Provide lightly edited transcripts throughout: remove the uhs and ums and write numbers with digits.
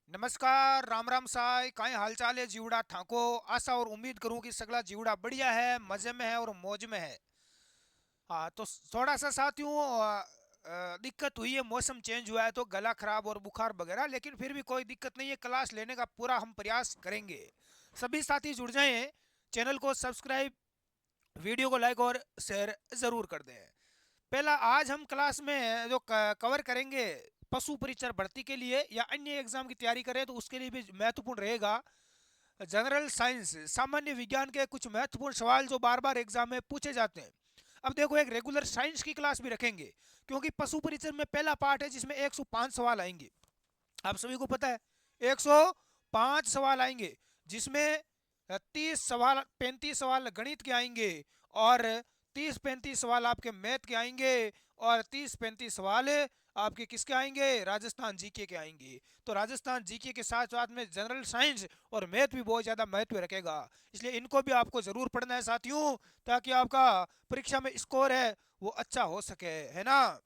नमस्कार, राम राम साय, काई हालचाल है जीवड़ा ठाको। आशा और उम्मीद करूं कि सगला जीवड़ा बढ़िया है, मजे में है और मौज में है। हाँ तो थोड़ा सा साथियों दिक्कत हुई है, मौसम चेंज हुआ है तो गला खराब और बुखार वगैरह, लेकिन फिर भी कोई दिक्कत नहीं है। क्लास लेने का पूरा हम प्रयास करेंगे। सभी साथी जुड़ जाएं, चैनल को सब्सक्राइब, वीडियो को लाइक और शेयर जरूर कर दें। पहला आज हम क्लास में जो कवर करेंगे पशु परिचर भर्ती के लिए या अन्य एग्जाम की तैयारी करें तो उसके लिए भी महत्वपूर्ण रहेगा जनरल साइंस, सामान्य विज्ञान के कुछ महत्वपूर्ण सवाल जो बार बार एग्जाम में पूछे जाते हैं। अब देखो, एक रेगुलर साइंस की क्लास भी रखेंगे क्योंकि पशु परिचर में पहला पार्ट है जिसमें 105 सवाल आएंगे। आप सभी को पता है 105 सवाल आएंगे, जिसमें 30 सवाल 35 सवाल गणित के आएंगे और 30-35 सवाल आपके मैथ के आएंगे और 30-35 सवाल आपके किसके आएंगे, राजस्थान जीके के आएंगे। तो राजस्थान जीके के साथ साथ में जनरल साइंस और मैथ भी बहुत ज़्यादा महत्व रखेगा, इसलिए इनको भी आपको ज़रूर पढ़ना है साथियों, ताकि आपका परीक्षा में स्कोर है वो अच्छा हो सके, है ना।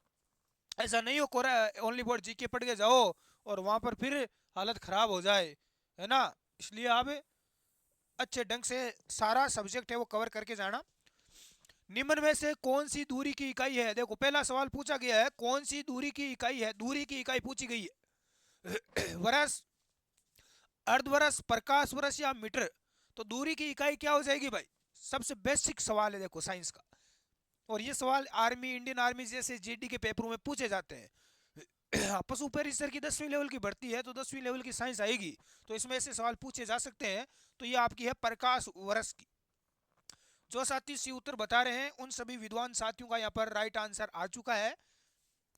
ऐसा नहीं हो कोरा ओनली बोर्ड जीके पढ़ के जाओ और वहां पर फिर हालत खराब हो जाए, है ना। इसलिए आप अच्छे ढंग से सारा सब्जेक्ट है वो कवर करके जाना। निम्न में से कौन सी दूरी की इकाई है, देखो पहला सवाल पूछा गया है कौन सी दूरी की इकाई है, दूरी की इकाई पूछी गई है। वर्ष, अर्धवर्ष, प्रकाश वर्ष या मीटर। तो दूरी की इकाई क्या हो जाएगी भाई, सबसे बेसिक सवाल है देखो साइंस का। और ये सवाल आर्मी, इंडियन आर्मी जैसे जीडी के पेपरों में पूछे जाते हैं। पशु परिसर की 10वीं लेवल की भर्ती है तो 10वीं लेवल की साइंस आएगी, तो इसमें ऐसे सवाल पूछे जा सकते हैं। तो ये आपकी है प्रकाश वर्ष की। जो साथी सी उत्तर बता रहे हैं उन सभी विद्वान साथियों का यहाँ पर राइट आंसर आ चुका है।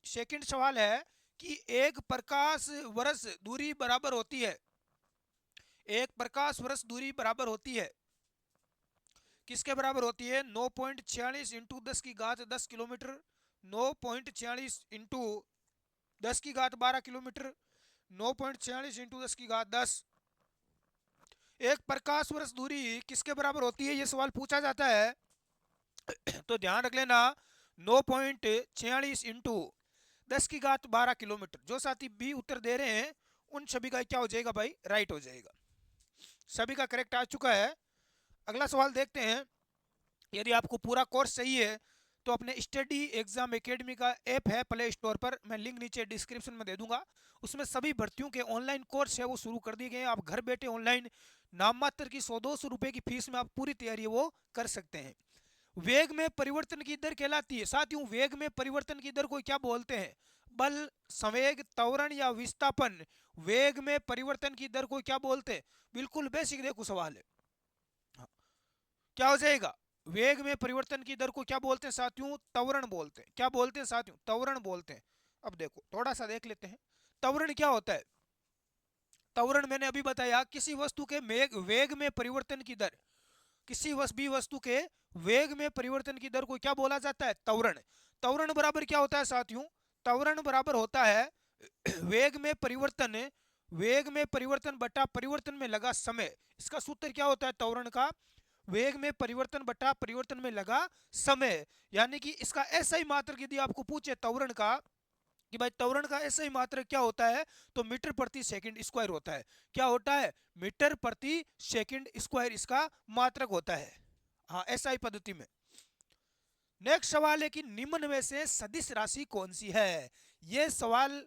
सेकंड सवाल है कि एक प्रकाश वर्ष दूरी बराबर होती है, एक प्रकाश वर्ष दूरी बराबर होती है किसके बराबर होती है, 9.46 इंटू 10 की घात 10 किलोमीटर, 9.46 इंटू 10 की घात 12 किलोमीटर, 9.46 इंटू 10 की घात 10। एक प्रकाश वर्ष दूरी किसके बराबर होती है, ये सवाल पूछा जाता है। तो ध्यान रख लेना, 9.46 इंटू 10 की घात 12 किलोमीटर। जो साथी बी उत्तर दे रहे हैं उन सभी का क्या हो जाएगा भाई, राइट हो जाएगा। सभी का करेक्ट आ चुका है। अगला सवाल देखते हैं। यदि आपको पूरा कोर्स सही है तो अपने स्टडी एग्जाम एकेडमी का ऐप है प्ले स्टोर पर, मैं लिंक नीचे डिस्क्रिप्शन में दे दूंगा। उसमें सभी भर्तियों के ऑनलाइन कोर्स है वो शुरू कर दिए गए हैं। आप घर बैठे ऑनलाइन नाम मात्र की 100-200 रुपए की फीस में आप पूरी तैयारी वो कर सकते हैं। वेग में परिवर्तन की दर कहलाती है साथियों, वेग में परिवर्तन की दर को क्या बोलते हैं, बल, संवेग, त्वरण या विस्थापन। वेग में परिवर्तन की दर को क्या बोलते हैं, बिल्कुल बेसिक देखो सवाल है। हाँ, क्या हो जाएगा, वेग में परिवर्तन की दर को क्या बोलते हैं साथियों, त्वरण बोलते हैं। क्या बोलते हैं साथियों, त्वरण बोलते हैं। अब देखो थोड़ा सा देख लेते हैं त्वरण क्या होता है। त्वरण मैंने अभी बताया, किसी वस्तु के वेग में परिवर्तन की दर, किसी भी वस्तु के वेग में परिवर्तन की दर को क्या बोला जाता है, त्वरण। त्वरण बराबर क्या होता है साथियों, त्वरण बराबर होता है वेग में परिवर्तन, वेग में परिवर्तन बटा परिवर्तन में लगा समय। इसका सूत्र क्या होता है त्वरण का, वेग में परिवर्तन बटा परिवर्तन में लगा समय। यानी कि इसका ऐसा ही मात्रक यदि आपको पूछे त्वरण का कि भाई त्वरण का ऐसा ही मात्रक क्या होता है, तो मीटर प्रति सेकंड स्क्वायर होता है। क्या होता है, मीटर प्रति सेकंड स्क्वायर इसका मात्रक होता है। हाँ, ऐसा ही पद्धति में। नेक्स्ट सवाल है कि निम्न में से सदिश राशि कौन सी है। ये सवाल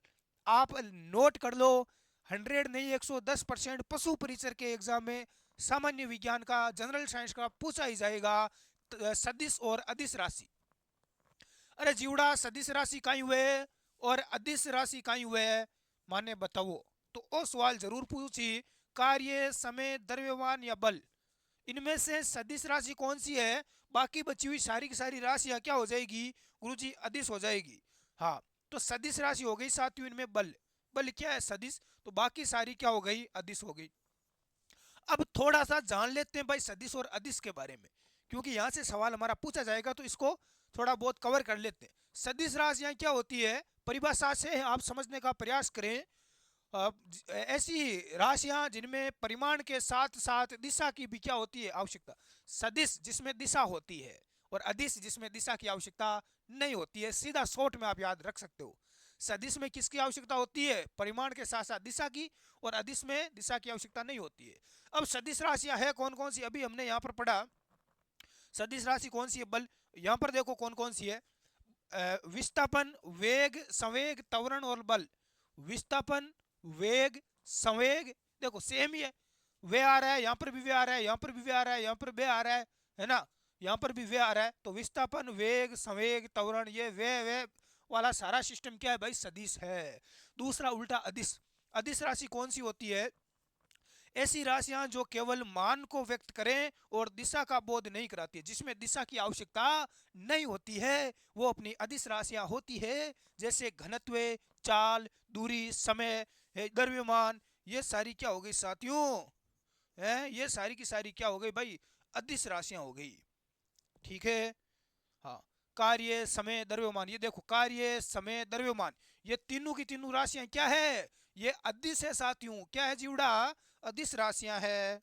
आप नोट कर लो, 100 नहीं 110% पशु परिचर के एग्जाम में सामान्य विज्ञान का, जनरल साइंस का पूछा ही जाएगा। सदिश और अदिश राशि। अरे जीवड़ा, सदिश राशि कहीं हुए और अदिश राशि कहीं हुए, माने बताओ। तो वो सवाल जरूर पूछी, कार्य, समय, द्रव्यमान या बल, इनमें से सदिश राशि कौन सी है। बाकी बची हुई सारी की सारी राशियां क्या हो जाएगी गुरुजी, अदिश हो जाएगी। हाँ, तो सदिश राशि हो गई साथियों, इनमें बल, बल क्या है सदिश, तो बाकी सारी क्या हो गई, अदिश हो गई। अब थोड़ा सा जान लेते हैं भाई सदिश और अदिश के बारे में, क्योंकि यहाँ से सवाल हमारा पूछा जाएगा तो इसको थोड़ा बहुत कवर कर लेते हैं। सदिश राशियां क्या होती है, परिभाषा से आप समझने का प्रयास करें। ऐसी राशियां जिनमें परिमाण के साथ साथ दिशा की भी क्या होती है, आवश्यकता। सदिश जिसमें दिशा होती है और अदिश जिसमें दिशा की आवश्यकता नहीं होती है, सीधा शॉर्ट में आप याद रख सकते हो। सदिश में किसकी आवश्यकता होती है? परिमाण के साथ साथ दिशा की, और अदिश में दिशा की आवश्यकता नहीं होती है। अब सदिश राशियां है कौन कौन सी? अभी हमने यहाँ पर पढ़ा सदिश राशि कौन सी है बल, यहाँ पर देखो कौन कौन सी है। विस्थापन, वेग, संवेग, त्वरण और बल। विस्थापन, वेग, संवेग, देखो सेम ही है। वे आ रहा है, यहाँ पर भी वे आ रहा है, यहाँ पर भी वे आ रहा है, यहाँ पर वे आ रहा है ना, यहाँ पर भी वे आ रहा है। तो विस्थापन, वेग, संवेग, त्वरण, ये वे वाला सारा सिस्टम क्या है भाई? सदिश है। दूसरा उल्टा अदिश। अदिश राशि कौन सी होती है? ऐसी राशियां जो केवल मान को व्यक्त करें और दिशा का बोध नहीं कराती है, जिसमें दिशा की आवश्यकता नहीं होती है, वो अपनी अदिश राशियां होती है। जैसे घनत्व, चाल, दूरी, समय, द्रव्यमान, ये सारी क्या हो गई साथियों? ये सारी की सारी क्या हो गई भाई? अदिश राशियां हो गई। ठीक है। हाँ, कार्य, समय, द्रव्यमान, ये देखो कार्य, समय, द्रव्यमान, ये तीनों की तीनों राशियां क्या है? ये अदिश है साथियों। क्या है जीवड़ा? अदिश राशियां है।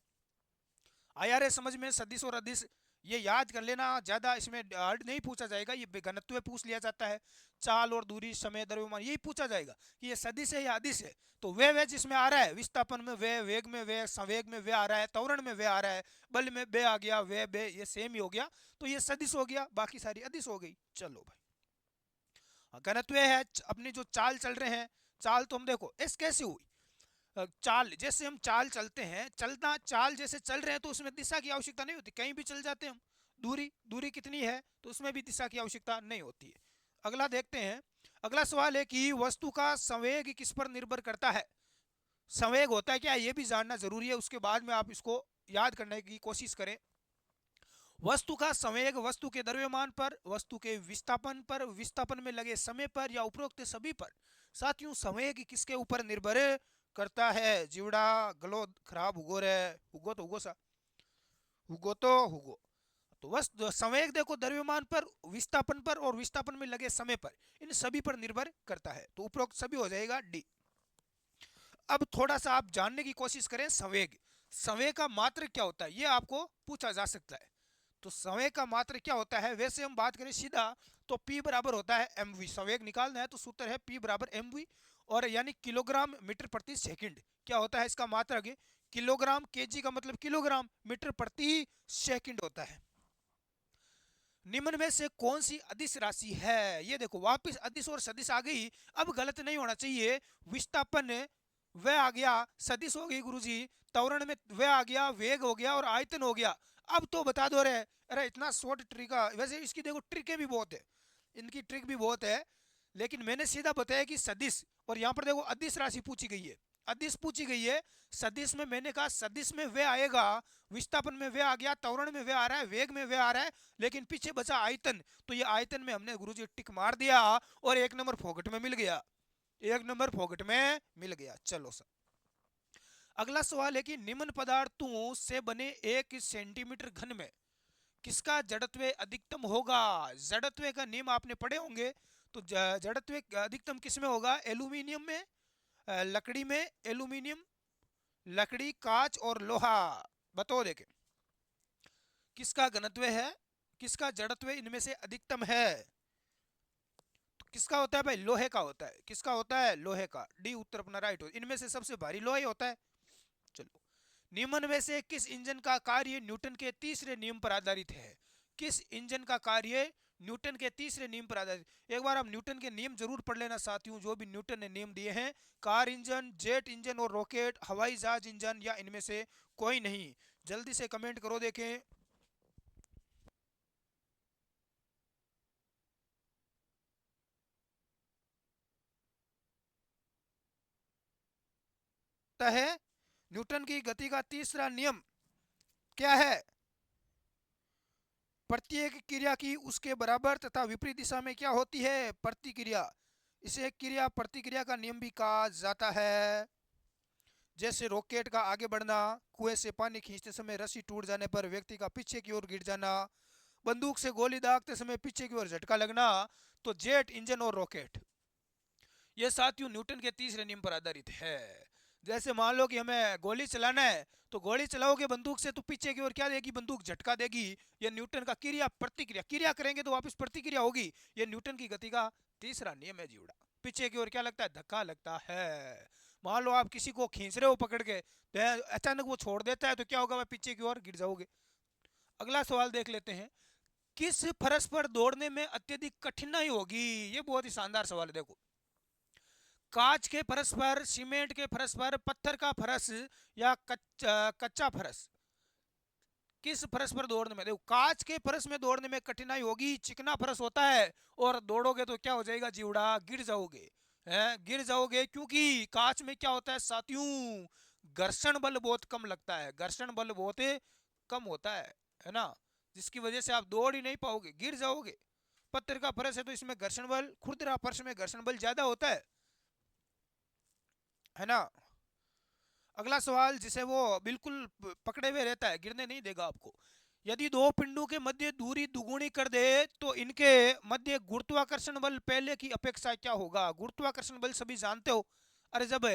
आया रे समझ में? सदिश और अदिश ये याद कर लेना, ज्यादा इसमें हार्ड नहीं पूछा जाएगा, ये घनत्व पूछ लिया जाता है, चाल और दूरी, समय, द्रव्यमान, यही पूछा जाएगा कि ये सदिश है या अदिश है। तो वे जिसमें आ रहा है, विस्थापन में वे, वेग में वे, संवेग में वे आ रहा है, त्वरण में वे आ रहा है, बल में बे आ गया, वे बे, ये सेम ही हो गया, तो ये सदिश हो गया, बाकी सारी अदिश हो गई। चलो भाई, घनत्व है अपनी जो चाल चल रहे हैं, चाल तो हम देखो एस कैसे हुई? चाल, जैसे हम चाल चलते हैं, चलना चाल जैसे चल रहे हैं तो उसमें दिशा की आवश्यकता नहीं होती, कहीं भी चल जाते हैं हम। दूरी, दूरी कितनी है तो उसमें भी दिशा की आवश्यकता नहीं होती है। अगला देखते हैं। अगला सवाल है कि वस्तु का संवेग किस पर निर्भर करता है? संवेग होता है क्या, ये भी जानना जरूरी है, उसके बाद में आप इसको याद करने की कोशिश करें। वस्तु का संवेग वस्तु के द्रव्यमान पर, वस्तु के विस्थापन पर, विस्थापन में लगे समय पर, या उपरोक्त सभी पर। साथियों, संवेग किसके ऊपर निर्भर करता है? जीवड़ा गलो खराब हुगो रे, हुगो तो हुगो सा, हुगो तो हुगो। तो वस्तु संवेग देखो द्रव्यमान पर, विस्थापन पर और विस्थापन में लगे समय पर, इन सभी पर निर्भर करता है। तो उपरोक्त सभी हो जाएगा डी। अब थोड़ा सा आप जानने की कोशिश करें संवेग। संवेग का मात्रक क्या होता है, ये आपको पूछा जा सकता है। तो संवेग का मात्रक क्या होता है? वैसे हम बात करें सीधा तो P बराबर होता है mv। संवेग निकालना है तो सूत्र है P बराबर mv, और यानी किलोग्राम मीटर प्रति सेकंड। क्या होता है इसका मात्रक? किलोग्राम, केजी का मतलब किलोग्राम, मीटर प्रति सेकंड होता है। निम्न में से कौन सी अदिश राशि है? ये देखो वापस अदिश और सदिश आ गई। अब गलत नहीं होना चाहिए। विस्थापन वह आ गया, सदिश हो गई गुरुजी, त्वरण में वह आ गया, वेग हो गया और आयतन हो गया। अब तो बता दो रे, अरे इतना शॉर्ट ट्रिक है। वैसे इसकी देखो ट्रिकें भी बहुत है, इनकी ट्रिक भी बहुत है, लेकिन मैंने सीधा बताया कि सदिश, और यहाँ पर देखो अदिश राशि पूछी गई है, अदिश पूछी गई है। सदिश में मैंने कहा सदिश में वे आएगा, विस्थापन में वे आ गया, त्वरण में वे आ रहा है, वेग में वे आ रहा है, लेकिन पीछे बचा आयतन। तो ये आयतन में हमने गुरुजी टिक मार दिया और एक नंबर फोकट में मिल गया, एक नंबर फोकट में मिल गया। चलो सर, अगला सवाल है कि निम्न पदार्थों से बने 1 सेंटीमीटर घन में किसका जड़त्व अधिकतम होगा? जड़त्व का नियम आपने पढ़े होंगे। तो जड़त्व अधिकतम किस में होगा? एल्यूमिनियम में, लकड़ी में, एल्यूमिनियम, लकड़ी, कांच और लोहा। बताओ देखे किसका घनत्व है, किसका जड़त्व इनमें से अधिकतम है? तो किसका होता है भाई? लोहे का होता है। किसका होता है? लोहे का। डी उत्तर अपना राइट हो। इनमें से सबसे भारी लोहा ही होता है। चलो, निम्न में से किस इंजन का कार्य न्यूटन के तीसरे नियम पर आधारित है? किस इंजन का कार्य न्यूटन के तीसरे नियम पर आधारित? एक बार आप न्यूटन के नियम जरूर पढ़ लेना साथियों, जो भी न्यूटन ने नियम दिए हैं। कार इंजन, जेट इंजन और रॉकेट, हवाई जहाज इंजन, या इनमें से कोई नहीं? जल्दी से कमेंट करो देखें। है न्यूटन की गति का तीसरा नियम क्या है? प्रत्येक क्रिया की उसके बराबर तथा विपरीत दिशा में क्या होती है? प्रतिक्रिया। इसे क्रिया प्रतिक्रिया का नियम भी कहा जाता है। जैसे रॉकेट का आगे बढ़ना, कुएं से पानी खींचते समय रस्सी टूट जाने पर व्यक्ति का पीछे की ओर गिर जाना, बंदूक से गोली दागते समय पीछे की ओर झटका लगना। तो जेट इंजन और रॉकेट ये साथियों न्यूटन के तीसरे नियम पर आधारित है। जैसे मान लो कि हमें गोली चलाना है, तो गोली चलाओगे बंदूक से तो पीछे की ओर क्या देगी? बंदूक झटका देगी। ये न्यूटन का क्रिया प्रतिक्रिया, क्रिया करेंगे तो वापस प्रतिक्रिया होगी। ये न्यूटन की गति का तीसरा नियम है जीवड़ा। पीछे की ओर क्या लगता है, धक्का लगता है। मान लो आप किसी को खींच रहे हो पकड़ के, तो अचानक वो छोड़ देता है तो क्या होगा, वह पीछे की ओर गिर जाओगे। अगला सवाल देख लेते हैं, किस फरस पर दौड़ने में अत्यधिक कठिनाई होगी। ये बहुत ही शानदार सवाल है। देखो, कांच के फरस पर, सीमेंट के फरस पर, पत्थर का फरस या कच्चा फरस, किस फरस पर दौड़ने में। देखो, कांच के फरस में दौड़ने में कठिनाई होगी, चिकना फरस होता है और दौड़ोगे तो क्या हो जाएगा जीवड़ा, गिर जाओगे। गिर जाओगे, क्योंकि कांच में क्या होता है साथियों, घर्षण बल बहुत कम लगता है, घर्षण बल बहुत कम होता है ना, जिसकी वजह से आप दौड़ ही नहीं पाओगे, गिर जाओगे। पत्थर का फरस है तो इसमें घर्षण बल, खुरदरा फरस में घर्षण बल ज्यादा होता है ना। अगला सवाल, जिसे वो बिल्कुल पकड़े हुए रहता है, गिरने नहीं देगा आपको। यदि दो पिंडों के मध्य दूरी दुगुनी कर दे तो इनके मध्य गुरुत्वाकर्षण बल पहले की अपेक्षा क्या होगा। गुरुत्वाकर्षण बल सभी जानते हो। अरे जब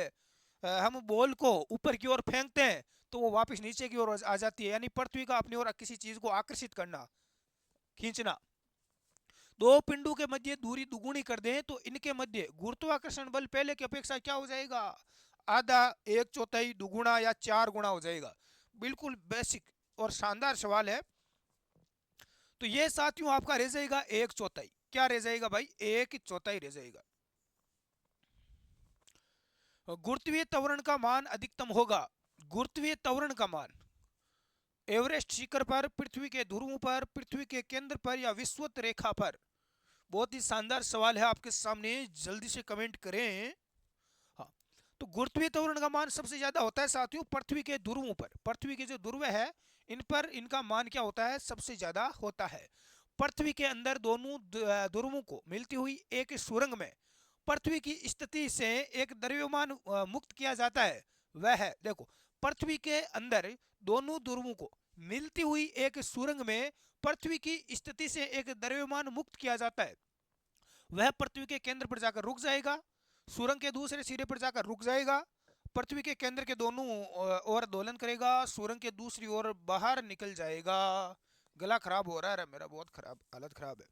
हम बॉल को ऊपर की ओर फेंकते हैं तो वो वापस नीचे की ओर आ जाती है, यानी पृथ्वी का अपनी ओर किसी चीज को आकर्षित करना, खींचना। दो पिंडों के मध्य दूरी दुगुनी कर दें तो इनके मध्य गुरुत्वाकर्षण बल पहले की अपेक्षा क्या हो जाएगा, आधा, एक चौथाई, दुगुना या चार गुना हो जाएगा। बिल्कुल बेसिक और शानदार सवाल है। तो ये साथियों आपका रह जाएगा एक चौथाई। क्या रह जाएगा भाई, एक चौथाई रह जाएगा। गुरुत्वीय त्वरण का मान अधिकतम होगा। गुरुत्वीय त्वरण का मान एवरेस्ट शिखर पर, पृथ्वी के ध्रुवों पर, पृथ्वी के केंद्र पर या विषुवत रेखा पर। बहुत ही शानदार सवाल है आपके सामने, जल्दी से कमेंट करें। हाँ, तो गुरुत्वीय त्वरण का मान सबसे ज्यादा होता है साथियों पृथ्वी के ध्रुवों पर। पृथ्वी के जो ध्रुव है इन पर इनका मान क्या होता है, सबसे ज्यादा होता है। पृथ्वी के अंदर दोनों ध्रुवों को मिलती हुई एक सुरंग में पृथ्वी की स्थिति से एक द्रव्यमान मुक्त किया जाता है। वह है, देखो, पृथ्वी के अंदर दोनों ध्रुवों को मिलती हुई एक सुरंग में पृथ्वी की स्थिति से एक द्रव्यमान मुक्त किया जाता है। वह पृथ्वी के केंद्र पर जाकर रुक जाएगा, सुरंग के दूसरे सिरे पर जाकर रुक जाएगा, पृथ्वी के केंद्र के दोनों ओर दोलन करेगा, सुरंग के दूसरी ओर बाहर निकल जाएगा। गला खराब हो रहा है मेरा, बहुत खराब, हालत खराब है।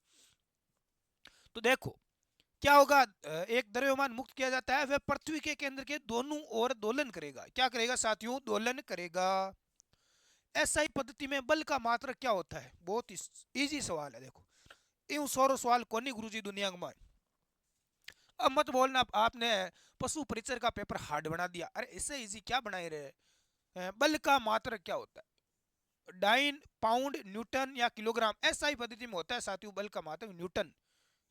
तो देखो क्या होगा, एक द्रव्यमान मुक्त किया जाता है, वह पृथ्वी के केंद्र के दोनों ओर दोलन करेगा। क्या करेगा साथियों, दोलन करेगा। एसआई पद्धति में बल का मात्रक क्या होता है। बहुत ही इजी सवाल है। देखो, यूं सोरो सवाल कोनी गुरुजी दुनिया में। अब मत बोलना आपने पशु परिचर का पेपर हार्ड बना दिया। अरे इससे इजी क्या बनाए रहे। बल का मात्रक क्या होता है, डाइन, पाउंड, न्यूटन या किलोग्राम। एसआई पद्धति में होता है साथियों बल का मात्रक न्यूटन।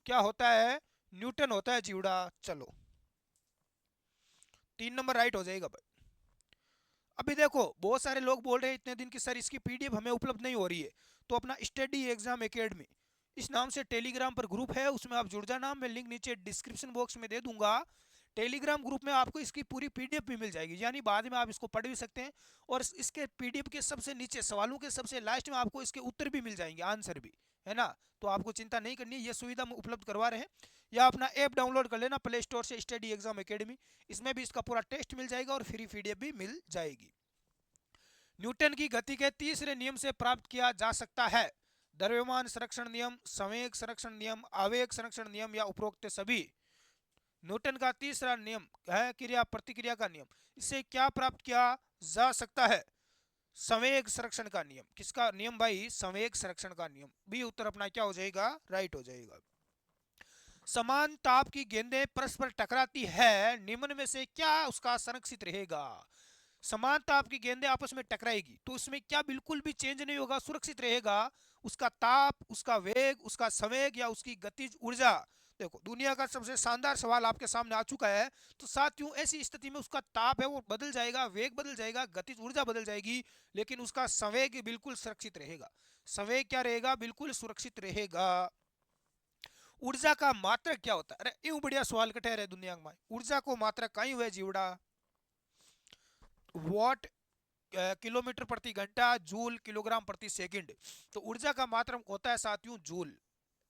क्या होता है, न्यूटन होता है जीवड़ा। चलो 3 नंबर राइट हो जाएगा भाई। अभी देखो बहुत सारे लोग बोल रहे हैं इतने दिन की सर इसकी पीडीएफ हमें उपलब्ध नहीं हो रही है। तो अपना स्टडी एग्जाम एकेडमी इस नाम से टेलीग्राम पर ग्रुप है, उसमें आप जुड़ जाना। मैं लिंक नीचे डिस्क्रिप्शन बॉक्स में दे दूंगा। टेलीग्राम ग्रुप में आपको इसकी पूरी पीडीएफ भी मिल जाएगी, यानी बाद में आप इसको पढ़ भी सकते हैं। और इसके पीडीएफ के सबसे नीचे सवालों के सबसे लास्ट में आपको इसके उत्तर भी मिल जाएंगे, आंसर भी, है ना। तो आपको चिंता नहीं करनी, ये सुविधा हम उपलब्ध करवा रहे हैं। या अपना ऐप डाउनलोड कर लेना प्ले स्टोर से, स्टडी एग्जाम एकेडमी। इसमें भी इसका पूरा टेस्ट मिल जाएगा और फ्री पीडीएफ भी मिल जाएगी। न्यूटन की गति के तीसरे नियम से प्राप्त किया जा सकता है। द्रव्यमान संरक्षण नियम, संवेग संरक्षण नियम, आवेग संरक्षण नियम या उपरोक्त सभी। न्यूटन का तीसरा नियम है क्रिया प्रतिक्रिया का नियम। इससे क्या प्राप्त किया जा सकता है, संवेग संरक्षण का नियम। किसका नियम भाई, संवेग संरक्षण का नियम। बी उत्तर अपना क्या हो जाएगा, राइट हो जाएगा। समान ताप की गेंदें परस्पर टकराती है, निम्न में से क्या उसका संरक्षित रहेगा। समान ताप की गेंदें आपस में टकराएगी तो उसमें क्या बिल्कुल भी चेंज नहीं होगा, सुरक्षित रहेगा। उसका ताप, उसका वेग, उसका संवेग या उसकी गतिज ऊर्जा। देखो दुनिया का सबसे शानदार सवाल आपके सामने आ चुका है। तो साथियों ऐसी स्थिति में उसका ताप है वो बदल जाएगा, वेग बदल जाएगा, गतिज ऊर्जा बदल जाएगी, लेकिन उसका संवेग बिल्कुल सुरक्षित रहेगा। संवेग क्या रहेगा, बिल्कुल सुरक्षित रहेगा। ऊर्जा का मात्रक क्या होता है। अरे यूं बढ़िया सवाल कटे रहे दुनिया में। ऊर्जा को मात्रक कहीं हुए जीवड़ा, वॉट, किलोमीटर प्रति घंटा, जूल, किलोग्राम प्रति सेकंड। तो ऊर्जा का मात्रक होता है साथियों जूल।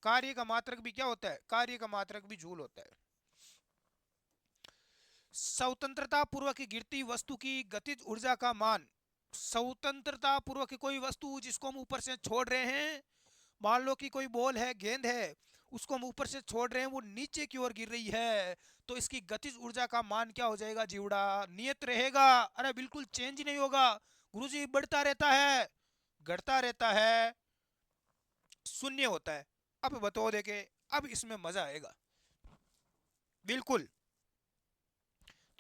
कार्य का मात्रक भी क्या होता है, कार्य का मात्रक भी जूल होता है। स्वतंत्रता पूर्वक गिरती वस्तु की गतिज ऊर्जा का मान। स्वतंत्रता पूर्वक कोई वस्तु जिसको हम ऊपर से छोड़ रहे हैं, मान लो कि कोई बॉल है, गेंद है, उसको हम ऊपर से छोड़ रहे हैं, वो नीचे की ओर गिर रही है, तो इसकी गतिज ऊर्जा का मान क्या हो जाएगा जीवड़ा? नियत रहेगा। अरे बिल्कुल चेंज नहीं होगा गुरुजी, बढ़ता रहता है, घटता रहता है, शून्य होता है। अब बताओ देखे, अब इसमें मजा आएगा बिल्कुल।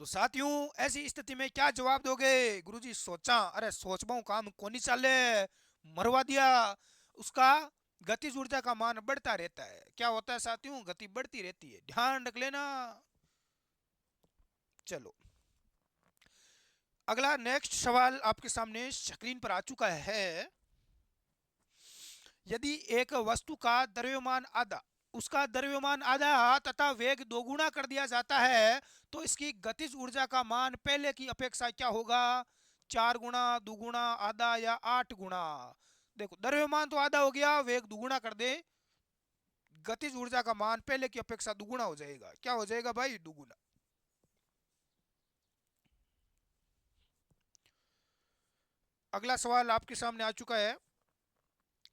तो साथियों ऐसी स्थिति में क्या जवाब दोगे? गुरुजी सोचा, अरे सोचबाऊ काम कोनी चाले, मरवा दिया। उसका गतिज ऊर्जा का मान बढ़ता रहता है। क्या होता है साथियों? गति बढ़ती रहती है, ध्यान रख लेना। चलो अगला नेक्स्ट सवाल आपके सामने स्क्रीन पर आ चुका है। यदि एक वस्तु का द्रव्यमान आधा, उसका द्रव्यमान आधा तथा वेग दोगुना कर दिया जाता है, तो इसकी गतिज ऊर्जा का मान पहले की अपेक्षा क्या होगा? 4 गुना, दुगुना, आधा या 8 गुना? देखो द्रव्यमान तो आधा हो गया, वेग दुगुना कर दे, गतिज ऊर्जा का मान पहले की अपेक्षा दुगुना हो जाएगा। क्या हो जाएगा भाई? दुगुना। अगला सवाल आपके सामने आ चुका है।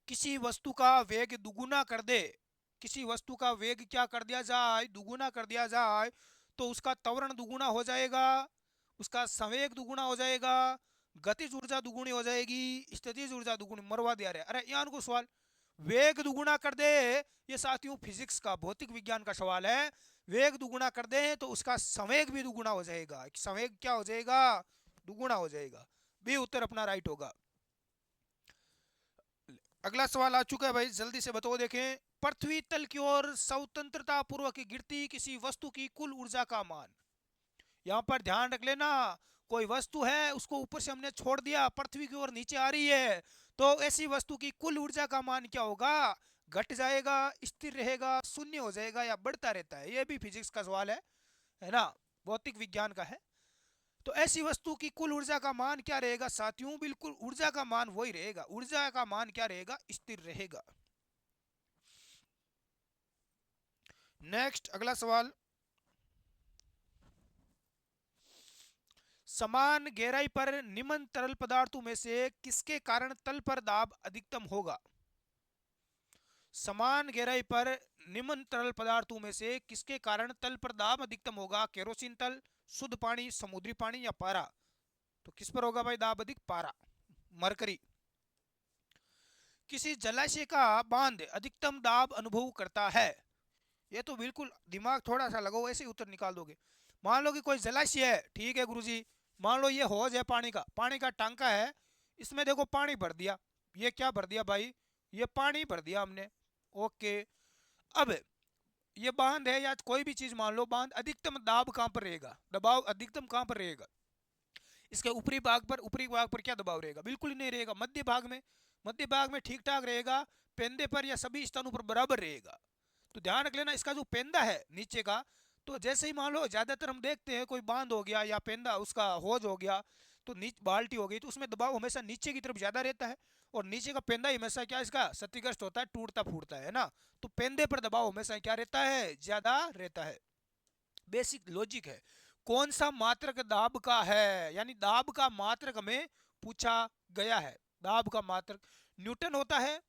किसी वस्तु का वेग दुगुना कर दे, किसी वस्तु का वेग क्या कर दिया जाए? दुगुना कर दिया जाए, तो उसका त्वरण दुगुना हो जाएगा, उसका संवेग दुगुना हो जाएगा, गतिज ऊर्जा दुगुनी हो जाएगी, स्थितिज ऊर्जा दुगुनी। मरवा दिया रे। अरे यहाँ को सवाल वेग दुगुना कर दे, ये साथियों फिजिक्स का, भौतिक विज्ञान का सवाल है। वेग दुगुना कर दे तो उसका संवेग भी दुगुना हो जाएगा। संवेग क्या हो जाएगा? दुगुना हो जाएगा। बी उत्तर अपना राइट होगा। अगला सवाल आ चुका है भाई, जल्दी से बताओ देखें। पृथ्वी तल की ओर स्वतंत्रता पूर्वक गिरती किसी वस्तु की कुल ऊर्जा का मान। यहाँ पर ध्यान रख लेना, कोई वस्तु है उसको ऊपर से हमने छोड़ दिया, पृथ्वी की ओर नीचे आ रही है, तो ऐसी वस्तु की कुल ऊर्जा का मान क्या होगा? घट जाएगा, स्थिर रहेगा, शून्य हो जाएगा, या बढ़ता रहता है? ये भी फिजिक्स का सवाल है ना, भौतिक विज्ञान का है। तो ऐसी वस्तु की कुल ऊर्जा का मान क्या रहेगा साथियों? बिल्कुल ऊर्जा का मान वही रहेगा, ऊर्जा का मान क्या रहेगा? स्थिर रहेगा। नेक्स्ट अगला सवाल, समान गहराई पर निम्न तरल पदार्थों में से किसके कारण तल पर दाब अधिकतम होगा? समान गहराई पर निम्न तरल पदार्थों में से किसके कारण तल पर दाब अधिकतम होगा? केरोसिन तल, शुद्ध पानी, समुद्री पानी, या पारा? तो किस पर होगा भाई दाब अधिक? पारा, मरकरी। किसी जलाशय का बांध अधिकतम दाब अनुभव करता है। ये तो बिल्कुल दिमाग थोड़ा सा लगाओ, ऐसे ही उत्तर निकाल दोगे। मान लो कि कोई जलाशय है, ठीक है गुरुजी, मान लो ये हौज है पानी का, पानी का टांका है, इसमें देखो पानी भर दिया। ये क्या भर दिया भाई? ये पानी भर दिया हमने। ओके। अब ये बांध है या कोई भी चीज मान लो, बांध अधिकतम दाब कहाँ पर रहेगा? दबाव अधिकतम कहाँ पर रहेगा? इसके ऊपरी भाग पर, ऊपरी भाग पर क्या दबाव रहेगा? बिल्कुल ही नहीं रहेगा। मध्य भाग में, मध्य भाग में ठीक ठाक रहेगा, पेंदे पर या सभी स्थानों पर बराबर रहेगा। तो ध्यान रख लेना, इसका जो पेंदा है नीचे का, तो जैसे ही मान लो ज्यादातर हम देखते हैं कोई बांध हो गया या पेंदा उसका होज हो गया, तो नीचे बाल्टी हो गई, तो उसमें दबाव हमेशा नीचे की तरफ ज्यादा रहता है, और नीचे का पेंदा हमेशा क्या इसका क्षतिग्रस्त होता है, टूटता फूटता है ना। तो पेंदे पर दबाव हमेशा क्या रहता है? ज्यादा रहता है। बेसिक लॉजिक है। कौन सा मात्रक दाब का है, यानी दाब का मात्रक हमें पूछा गया है। दाब का मात्रक न्यूटन होता है,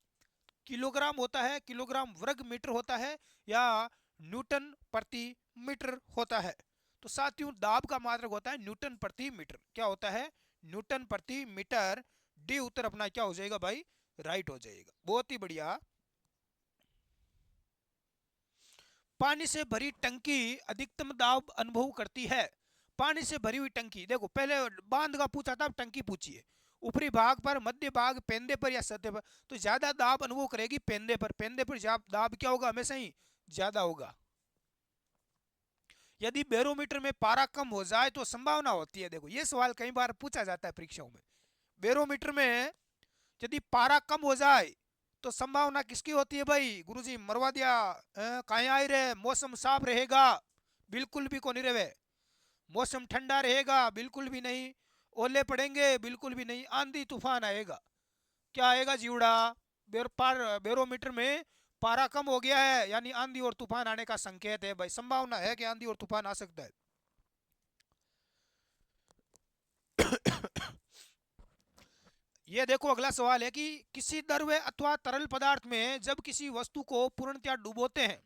किलोग्राम होता है, किलोग्राम वर्ग मीटर होता है, या न्यूटन प्रति मीटर होता है? तो साथियों दाब का मात्रक होता है न्यूटन प्रति मीटर। क्या होता है? न्यूटन प्रति मीटर। डी उत्तर अपना क्या हो जाएगा भाई? राइट हो जाएगा। बहुत ही बढ़िया। पानी से भरी टंकी अधिकतम दाब अनुभव करती है। पानी से भरी हुई टंकी, देखो पहले बांध का पूछा था, अब टंकी पूछिए। ऊपरी भाग पर, मध्य भाग, पेंदे पर या सतह पर? तो ज्यादा दाब अनुभव करेगी पेंदे पर। पेंदे पर दाब क्या होगा? हमेशा ही ज्यादा होगा। यदि बैरोमीटर में पारा कम हो जाए तो संभावना होती है, देखो ये सवाल कई बार पूछा जाता है परीक्षाओं में। बैरोमीटर में यदि पारा कम हो जाए तो संभावना किसकी होती है भाई? गुरुजी मरवा दिया। कहीं आई रहे, मौसम साफ रहेगा? बिल्कुल भी को नहीं रहे। मौसम ठंडा रहेगा? बिल्कुल भी नहीं। ओले पड़ेंगे? बिल्कुल भी नहीं। आंधी तूफान आएगा? क्या आएगा जीवड़ा? बैरोमीटर में पारा कम हो गया है, यानी आंधी और तूफान आने का संकेत है भाई, संभावना है कि आंधी और तूफान आ सकता है। ये देखो अगला सवाल है कि किसी द्रव्य अथवा तरल पदार्थ में जब किसी वस्तु को पूर्णतया डुबोते हैं,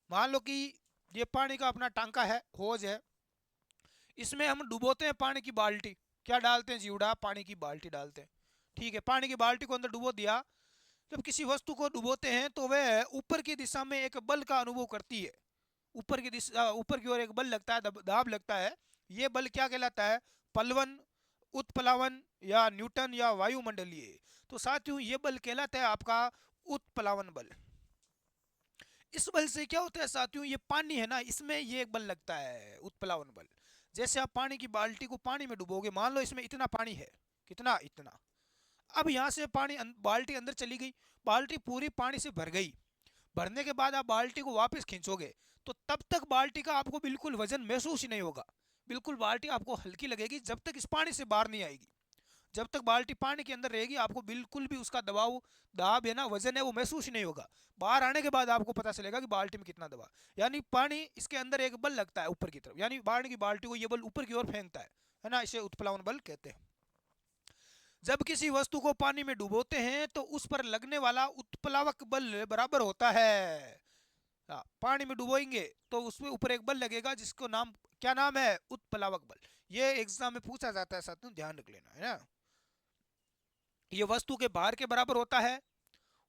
मान लो कि ये पानी का अपना टांका है, होज है, इसमें हम डुबोते हैं पानी की बाल्टी, क्या डालते हैं जीवड़ा, पानी की बाल्टी डालते हैं, ठीक है, पानी की बाल्टी को अंदर डुबो दिया। जब किसी वस्तु को डुबोते हैं तो वह ऊपर की दिशा में एक बल का अनुभव करती है, ऊपर की दिशा, ऊपर की ओर एक बल लगता है, दाब लगता है, ये बल क्या कहलाता है, पलवन, उत्प्लावन या न्यूटन या वायुमंडलीय। तो साथियों ये बल कहलाता है आपका उत्प्लावन बल। इस बल से क्या होता है साथियों, ये पानी है ना, इसमें ये एक बल लगता है उत्प्लावन बल। जैसे आप पानी की बाल्टी को पानी में डुबोगे, मान लो इसमें इतना पानी है, कितना, इतना, अब यहाँ से पानी बाल्टी अंदर चली गई, बाल्टी पूरी पानी से भर गई, भरने के बाद आप बाल्टी को वापस खींचोगे तो तब तक बाल्टी का आपको बिल्कुल वजन महसूस ही नहीं होगा, बिल्कुल बाल्टी आपको हल्की लगेगी जब तक इस पानी से बाहर नहीं आएगी। जब तक बाल्टी पानी के अंदर रहेगी आपको बिल्कुल भी उसका दबाव, दाब है ना, वजन है, वो महसूस ही नहीं होगा। बाहर आने के बाद आपको पता चलेगा कि बाल्टी में कितना दबाव, यानी पानी, इसके अंदर एक बल लगता है ऊपर की तरफ, यानी पानी की बाल्टी को ये बल ऊपर की ओर फेंकता है ना, इसे उत्प्लावन बल कहते हैं। जब किसी वस्तु को पानी में डुबोते हैं तो उस पर लगने वाला उत्प्लावक बल बराबर होता है, पानी में डुबोएंगे तो उसमें ऊपर एक बल लगेगा जिसको नाम, क्या नाम है, उत्प्लावक बल। ये एग्जाम में पूछा जाता है साथियों, ध्यान रख लेना है ना। ये वस्तु के भार के बराबर होता है,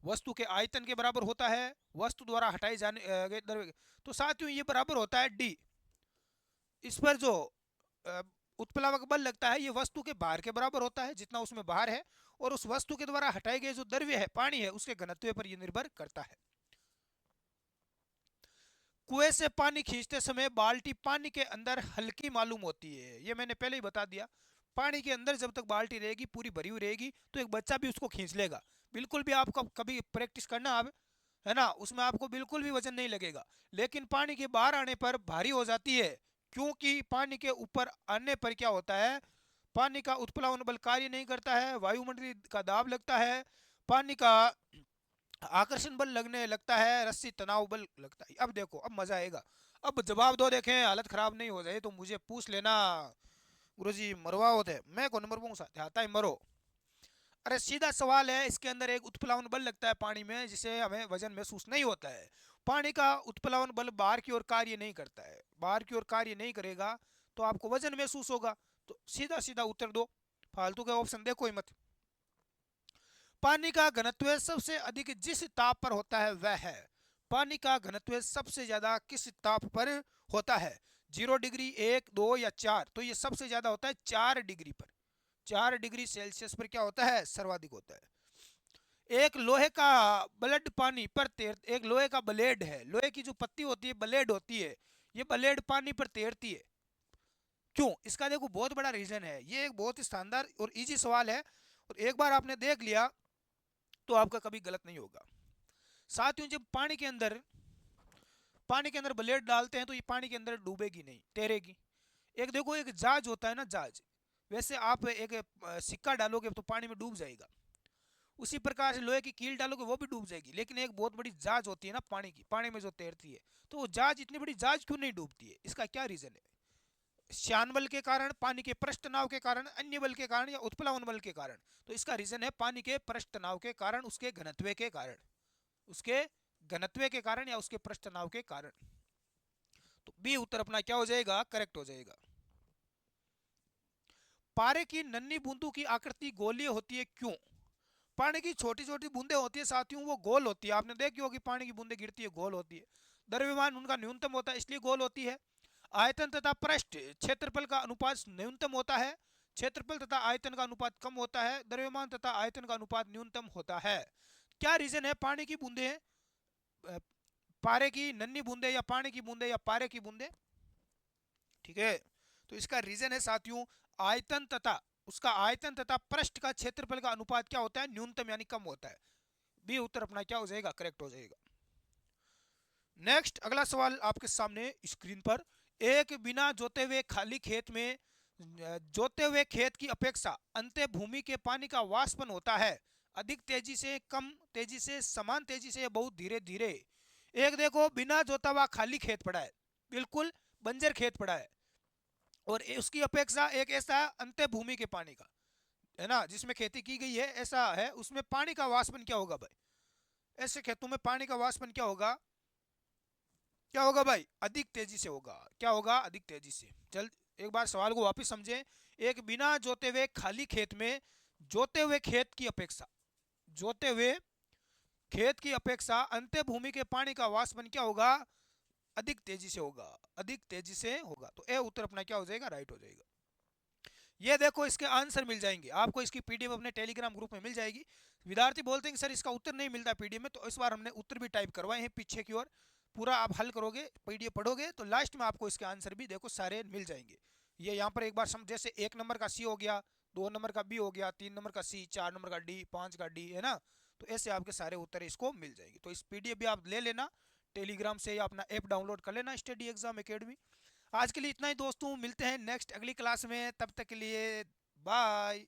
वस्तु के आयतन के बराबर होता है, वस्तु द्वारा हटाए जाने गए द्रव्य, तो साथियों ये बराबर होता है डी। इस पर जो उत्प्लावक बल लगता है ये वस्तु के भार के बराबर होता है, जितना उसमें भार है, और उस वस्तु के द्वारा हटाए गए जो द्रव्य है, पानी है, उसके घनत्व पर यह निर्भर करता है। कुएं से पानी खींचते समय बाल्टी पानी के अंदर हल्की मालूम होती है, ये मैंने पहले ही बता दिया। पानी के अंदर जब तक बाल्टी रहेगी, पूरी भरी हुई रहेगी, तो एक बच्चा भी उसको खींच लेगा, बिल्कुल भी आपको कभी प्रैक्टिस करना अब, है ना, उसमें आपको बिल्कुल भी वजन नहीं लगेगा। लेकिन पानी के बाहर आने पर भारी हो जाती है, क्योंकि पानी के ऊपर आने पर क्या होता है, पानी का उत्प्लावन बल कार्य नहीं करता है, वायुमंडलीय का दाब लगता है, पानी का आकर्षण बल लगने लगता है, रस्सी तनाव बल लगता है। अब देखो, अब मजा आएगा, अब जवाब दो, देखें हालत खराब नहीं हो जाए तो मुझे पूछ लेना, गुरुजी मरवाओ थे, मैं कौन मरवाऊँ, साथ आता है मरो। अरे सीधा सवाल है, इसके अंदर एक उत्प्लावन बल लगता है पानी में, जिसे हमें वजन महसूस नहीं होता है। पानी का उत्प्लावन बल बाहर की ओर कार्य नहीं करता है, बाहर की ओर कार्य नहीं करेगा तो आपको वजन महसूस होगा। तो सीधा सीधा उत्तर दो, फालतू के ऑप्शन देखो ही मत। पानी का घनत्व सबसे अधिक जिस ताप पर होता है वह है, पानी का घनत्व सबसे ज्यादा किस ताप पर होता है, 0 डिग्री, 1, 2 या 4, तो ये सबसे ज्यादा होता है 4 डिग्री पर, 4 डिग्री सेल्सियस पर क्या होता है, सर्वाधिक होता है। एक लोहे का ब्लेड पानी पर तैर, एक लोहे का ब्लेड है, लोहे की जो पत्ती होती है, ब्लेड होती है, ये ब्लेड पानी पर तैरती है, क्यों, इसका देखो बहुत बड़ा रीजन है, ये एक बहुत ही शानदार और इजी सवाल है, और एक बार आपने देख लिया तो आपका कभी गलत नहीं होगा। साथियों जब पानी के अंदर ब्लेड डालते हैं तो ये पानी के अंदर डूबेगी नहीं, तैरेगी। एक देखो, एक जहाज होता है ना, जहाज, वैसे आप एक सिक्का डालोगे तो पानी में डूब जाएगा, उसी प्रकार से लोहे की कील डालोगे वो भी डूब जाएगी, लेकिन एक बहुत बड़ी जहाज होती है ना पानी की, पानी में जो तैरती है, तो वो जहाज, इतनी बड़ी जहाज क्यों नहीं डूबती है, इसका क्या रीजन है, श्यान बल के कारण, पानी के पृष्ठ तनाव के कारण, अन्य बल के कारण, या उत्प्लावन बल के कारण। तो इसका रीजन है पानी के पृष्ठ तनाव के कारण, उसके घनत्व के कारण, उसके घनत्व के कारण या उसके पृष्ठ तनाव के कारण। तो बी उत्तर अपना क्या हो जाएगा, करेक्ट हो जाएगा। पारे की नन्ही बूंदों की आकृति गोलीय होती है क्यों, पानी की छोटी छोटी बूंदे होती है साथियों, वो गोल होती है, आपने देखी होगी पानी की बूंदे गिरती है, गोल होती है, द्रव्यमान उनका न्यूनतम होता है इसलिए गोल होती है। आयतन तथा पृष्ठ क्षेत्रफल का अनुपात न्यूनतम होता है, क्षेत्रफल तथा आयतन का अनुपात कम होता है, द्रव्यमान तथा आयतन का अनुपात न्यूनतम होता है। क्या रीजन है, पानी की बूंदे, पारे की नन्ही बूंदे या पानी की बूंदे या पारे की बूंदे, ठीक है, तो इसका रीजन है साथियों आयतन तथा, उसका आयतन तथा पृष्ठ का क्षेत्रफल का अनुपात क्या होता है, न्यूनतम यानी कम होता है। बी उत्तर अपना क्या हो जाएगा, करेक्ट हो जाएगा। नेक्स्ट अगला सवाल आपके सामने स्क्रीन पर, एक बिना जोते हुए खाली खेत में जोते हुए खेत की अपेक्षा अंत्य भूमि के पानी का वाष्पन होता है अधिक तेजी से, कम तेजी से, समान तेजी से, बहुत धीरे धीरे। एक देखो बिना जोता हुआ खाली खेत पड़ा है, बिल्कुल बंजर खेत पड़ा है, और उसकी अपेक्षा एक ऐसा अंत्य भूमि के पानी का, है ना, जिसमें खेती की गई है ऐसा है, उसमें पानी का वाष्पन क्या होगा भाई? ऐसे खेतों में पानी का वाष्पन क्या होगा? क्या होगा भाई? अधिक तेजी से होगा। क्या होगा? अधिक तेजी से। चल एक बार सवाल को वापस समझें। एक बिना जोते हुए खाली खेत में जोते हुए खेत की अपेक्षा, जोते हुए खेत की अपेक्षा अंत्य भूमि के पानी का वाष्पन क्या होगा? अधिक तेजी से होगा। अधिक तेजी से होगा। तो ए उत्तर अपना क्या हो जाएगा? राइट हो जाएगा। ये देखो इसके आंसर मिल जाएंगे आपको, इसकी पीडीएफ अपने टेलीग्राम ग्रुप में मिल जाएगी। विद्यार्थी बोलते हैं कि सर इसका उत्तर नहीं मिलता पीडीएफ में, तो इस बार हमने उत्तर भी टाइप करवाए हैं पीछे की ओर। पूरा आप हल करोगे, पीडीएफ पढ़ोगे तो लास्ट में आपको इसके आंसर भी देखो सारे मिल जाएंगे। ये यहाँ पर एक बार जैसे 1 नंबर का सी हो गया, 2 नंबर का बी हो गया, 3 नंबर का सी, 4 नंबर का डी, 5 का डी, है ना। तो ऐसे आपके सारे उत्तर इसको मिल जाएंगे। तो इस पीडीएफ भी आप ले लेना टेलीग्राम से, या अपना ऐप डाउनलोड कर लेना स्टडी एग्जाम एकेडमी। आज के लिए इतना ही दोस्तों, मिलते हैं नेक्स्ट अगली क्लास में, तब तक के लिए बाय।